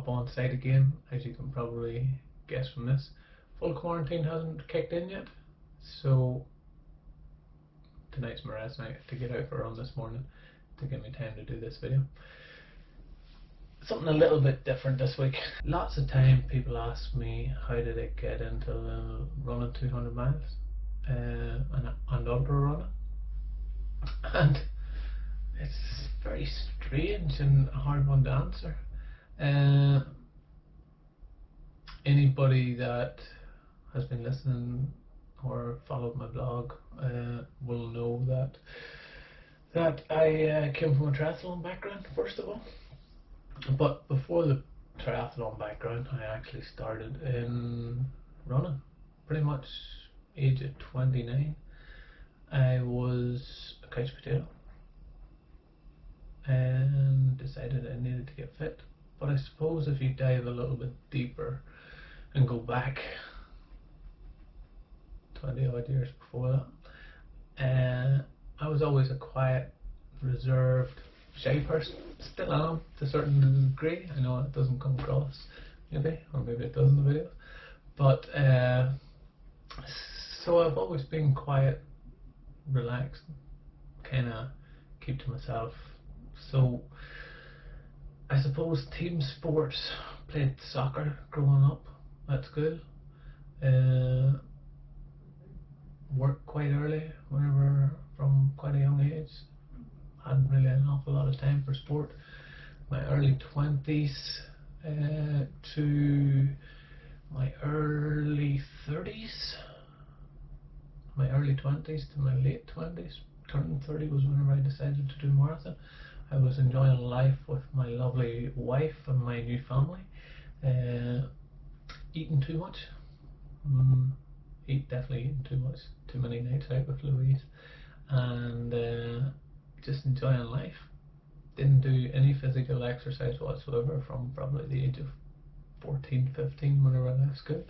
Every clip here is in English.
up on site again, as you can probably guess from this. Full quarantine hasn't kicked in yet, so tonight's my rest night to get out for a run this morning to give me time to do this video. Something a little bit different this week. Lots of time people ask me how did I get into running 200 miles and ultra running, and it's very strange and a hard one to answer. Anybody that has been listening or followed my blog will know that I came from a triathlon background, first of all. But before the triathlon background, I actually started in running pretty much age of 29. I was a couch potato and decided I needed to get fit. But I suppose if you dive a little bit deeper and go back 20 odd years before that, I was always a quiet, reserved, shy person. Still am to a certain degree. I know it doesn't come across, maybe, or maybe it does in the video, but so I've always been quiet, relaxed, kind of keep to myself. So I suppose team sports, played soccer growing up at school, worked quite early, whenever from quite a young age. Hadn't really an awful lot of time for sport. My early 20s to my early 30s, my early 20s to my late 20s, turning 30 was whenever I decided to do marathon. I was enjoying life with my lovely wife and my new family. Eating too much. Definitely eating too much. Too many nights out with Louise. And just enjoying life. Didn't do any physical exercise whatsoever from probably the age of 14, 15 whenever I left school.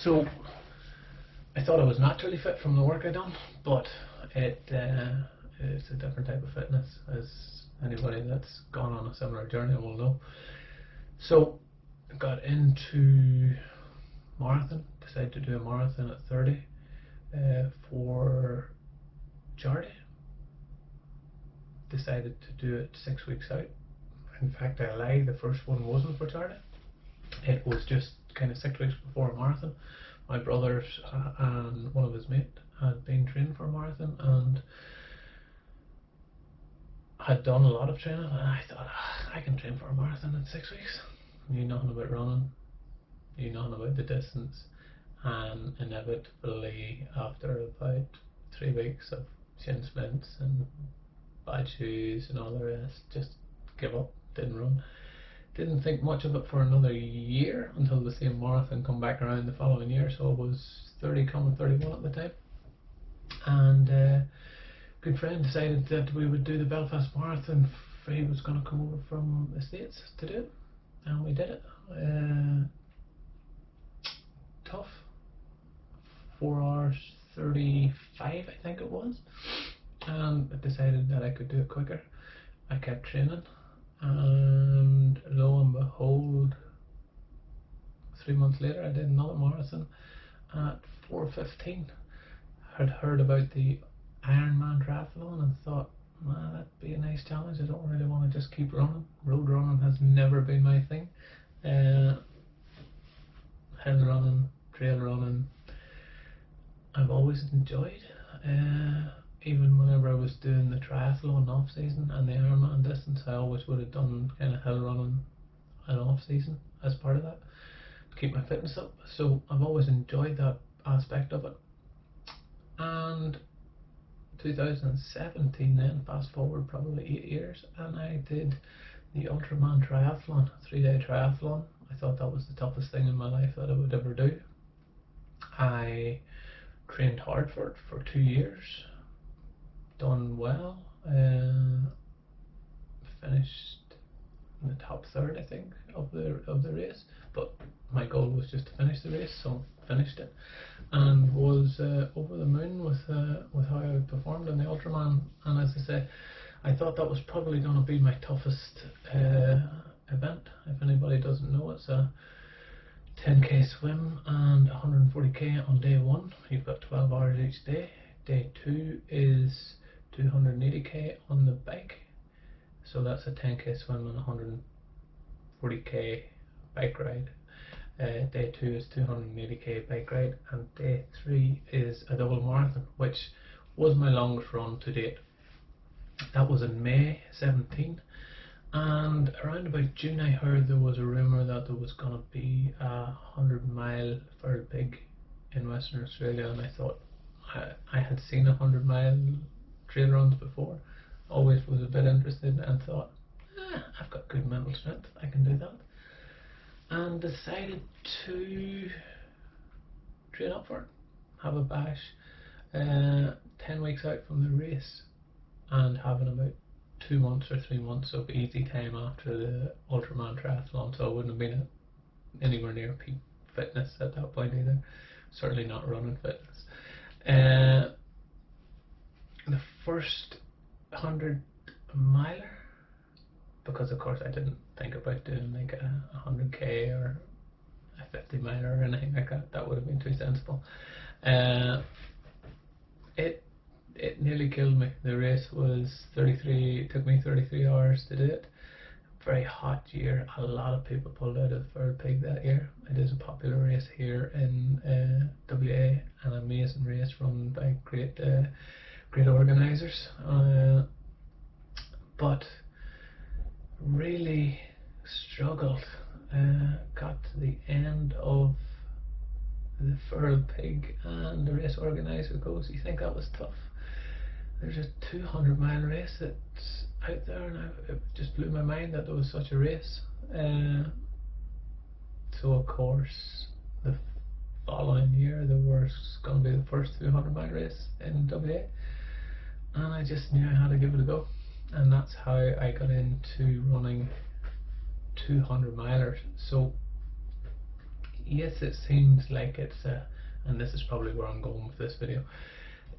So I thought I was naturally fit from the work I done, but it's a different type of fitness, as anybody that's gone on a similar journey will know. So I got into marathon, decided to do a marathon at 30 for charity. Decided to do it 6 weeks out. In fact, I lied, the first one wasn't for charity. It was just kind of 6 weeks before a marathon. My brothers and one of his mates had been training for a marathon and had done a lot of training, and I thought, I can train for a marathon in 6 weeks. Knew nothing about running, knew nothing about the distance, and inevitably after about 3 weeks of shin splints and bad shoes and all the rest, just give up, didn't run. Didn't think much of it for another year until the same marathon come back around the following year. So I was 30 coming 31 at the time, and a good friend decided that we would do the Belfast Marathon. He was going to come over from the States to do it, and we did it. Tough. 4 hours 35 I think it was, and I decided that I could do it quicker. I kept training, and lo and behold, 3 months later I did another marathon at 4:15. Had heard about the Ironman triathlon and thought, man, that'd be a nice challenge. I don't really want to just keep running. Road running has never been my thing. Hill running, trail running, I've always enjoyed. Even whenever I was doing the triathlon off season and the Ironman distance, I always would have done kind of hill running and off season as part of that to keep my fitness up. So I've always enjoyed that aspect of it. And 2017 then, fast forward probably 8 years, and I did the Ultraman triathlon, a 3-day triathlon. I thought that was the toughest thing in my life that I would ever do. I trained hard for it for 2 years, done well, finished in the top third I think of the race, but my goal was just to finish the race, so finished it, and was over the moon with how I performed in the Ultraman. And as I say, I thought that was probably going to be my toughest was a 10k swim and 140k on day 1. You've got 12 hours each day. Day 2 is 280k on the bike, so that's a 10k swim and 140k bike ride. Day 2 is 280k bike ride, and day 3 is a double marathon, which was my longest run to date. That was in May 17, and around about June I heard there was a rumour that there was going to be a 100-mile Feral Pig in Western Australia, and I thought, I had seen 100-mile trail runs before, always was a bit interested and thought, I've got good mental strength, I can do that, and decided to train up for it, have a bash. 10 weeks out from the race and having about 2 months or 3 months of easy time after the Ultraman triathlon, so I wouldn't have been anywhere near peak fitness at that point either, certainly not running fitness. The first 100-miler, because of course I didn't think about doing like a 100k or a 50-miler or anything like that, that would have been too sensible. It nearly killed me. The race was 33, it took me 33 hours to do it. Very hot year, a lot of people pulled out of Feral Pig that year. It is a popular race here in WA, an amazing race run by great organisers, but really struggled. Got to the end of the Feral Pig and the race organiser goes, "You think that was tough? There's a 200-mile race that's out there," and it just blew my mind that there was such a race. So of course the following year there was going to be the first 200-mile race in WA, and I just knew I had to give it a go, and that's how I got into running 200-milers. So yes, it seems like it's and this is probably where I'm going with this video,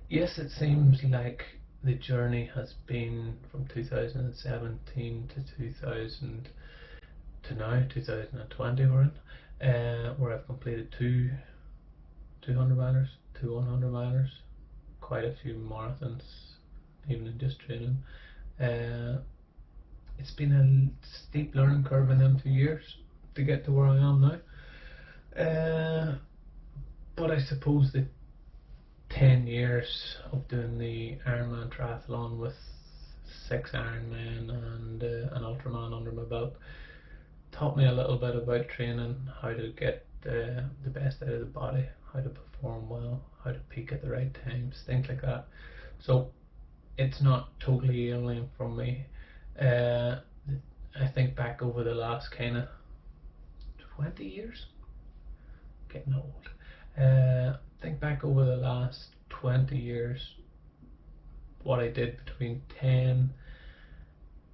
yes, it seems like the journey has been from 2017 to 2000 to now 2020 we're in, where I've completed 200-milers, 2 100-milers, quite a few marathons, even in just training. It's been a steep learning curve in them 2 years to get to where I am now. But I suppose the 10 years of doing the Ironman triathlon with 6 Ironman and an Ultraman under my belt taught me a little bit about training, how to get the best out of the body, how to perform well, how to peak at the right times, things like that. So it's not totally alien from me. I think back over the last kind of 20 years, getting old. Think back over the last 20 years, what I did between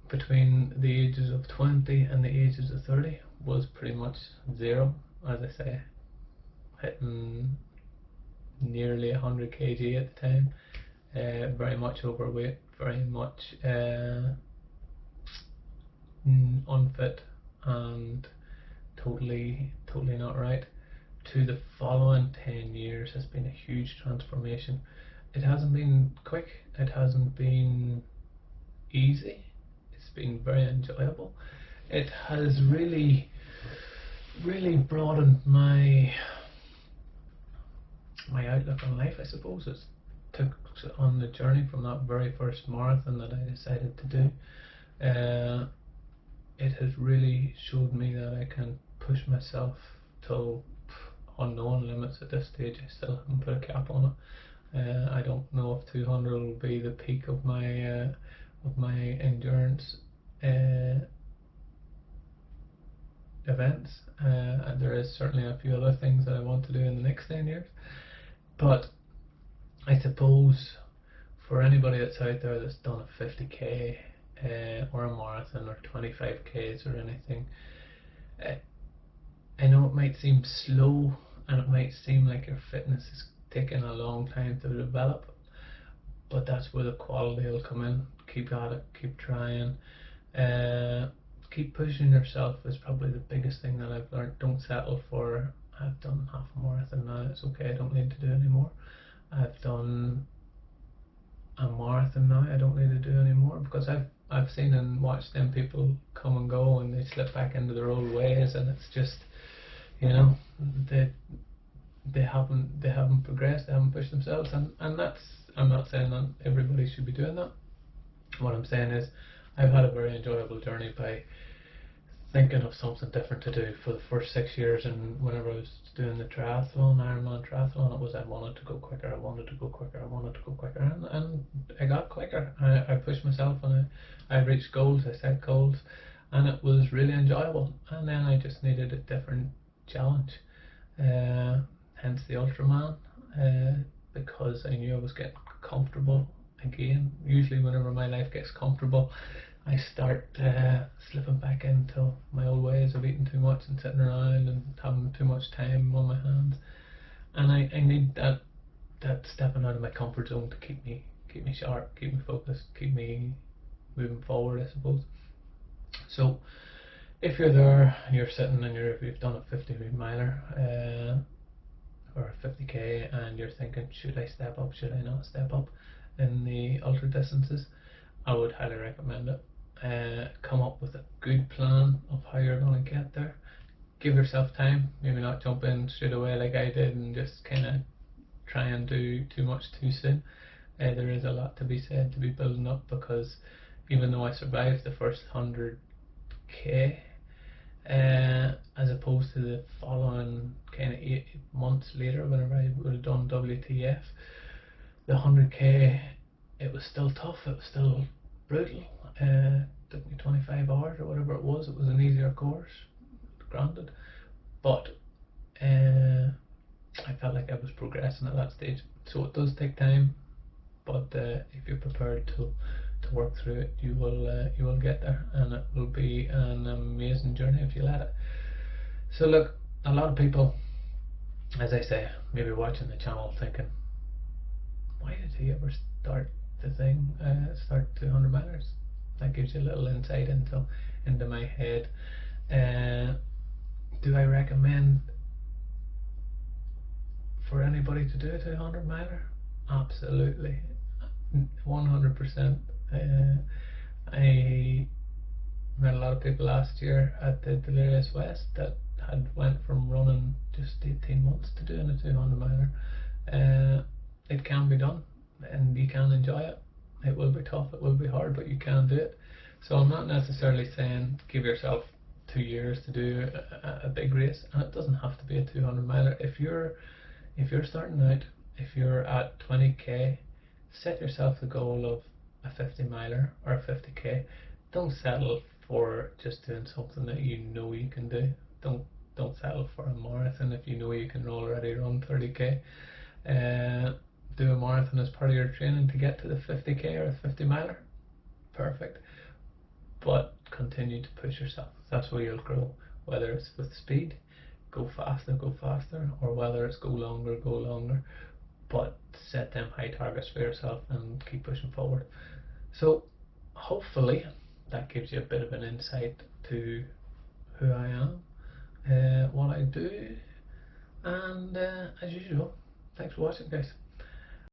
the ages of 20 and the ages of 30 was pretty much zero, as I say, hitting nearly 100 kg at the time, very much overweight, very much unfit and totally not right, to the following 10 years has been a huge transformation. It hasn't been quick, it hasn't been easy, it's been very enjoyable. It has really broadened my outlook on life, I suppose. It took on the journey from that very first marathon that I decided to do. It has really showed me that I can push myself till unknown limits at this stage. I still haven't put a cap on it. I don't know if 200 will be the peak of my endurance events. There is certainly a few other things that I want to do in the next 10 years, but I suppose for anybody that's out there that's done a 50k or a marathon or 25k's or anything, I know it might seem slow and it might seem like your fitness is taking a long time to develop, but that's where the quality will come in. Keep at it, keep trying. keep pushing yourself is probably the biggest thing that I've learned. Don't settle for, I've done half a marathon now, it's okay, I don't need to do any more. I've done a marathon now, I don't need to do any more, because I've seen and watched them people come and go, and they slip back into their old ways, and it's just, you know, they haven't progressed, they haven't pushed themselves, and that's, I'm not saying that everybody should be doing that. What I'm saying is, I've had a very enjoyable journey by thinking of something different to do for the first 6 years. And whenever I was doing the triathlon, Ironman triathlon, it was I wanted to go quicker, I wanted to go quicker, I wanted to go quicker, and I got quicker. I pushed myself, and I reached goals, I set goals, and it was really enjoyable. And then I just needed a different challenge, hence the Ultraman, because I knew I was getting comfortable again. Usually whenever my life gets comfortable, I start slipping back into my old ways of eating too much and sitting around and having too much time on my hands, and I need that stepping out of my comfort zone to keep me sharp, keep me focused, keep me moving forward, I suppose. So if you're there and you're sitting and you've done a 50 miler or a 50k, and you're thinking, should I step up, should I not step up in the ultra distances, I would highly recommend it. Come up with a good plan of how you're going to get there. Give yourself time, maybe not jump in straight away like I did and just kind of try and do too much too soon. There is a lot to be said to be building up, because even though I survived the first 100k, as opposed to the following kind of 8 months later whenever I would have done WTF, the 100k, it was still tough, it was still brutal. Took me 25 hours or whatever it was. It was an easier course, granted, but I felt like I was progressing at that stage. So it does take time, but if you're prepared to work through it, you will get there, and it will be an amazing journey if you let it. So look, a lot of people, as I say, maybe watching the channel thinking, why did he ever start the thing, start 200 milers? That gives you a little insight into my head. Do I recommend for anybody to do a 200 miler? Absolutely, 100%. I met a lot of people last year at the Delirious West that had went from running just 18 months to doing a 200 miler. It can be done, and you can enjoy it. It will be tough, it will be hard, but you can do it. So I'm not necessarily saying give yourself 2 years to do a big race, and it doesn't have to be a 200 miler. If you're starting out, if you're at 20k, set yourself the goal of a 50 miler or a 50k. Don't settle for just doing something that you know you can do. Don't settle for a marathon if you know you can already run 30k. Do a marathon as part of your training to get to the 50k or a 50 miler. Perfect. But continue to push yourself. That's where you'll grow. Whether it's with speed, go faster, or whether it's go longer. But set them high targets for yourself and keep pushing forward. So hopefully that gives you a bit of an insight to who I am, what I do, and as usual, thanks for watching, guys.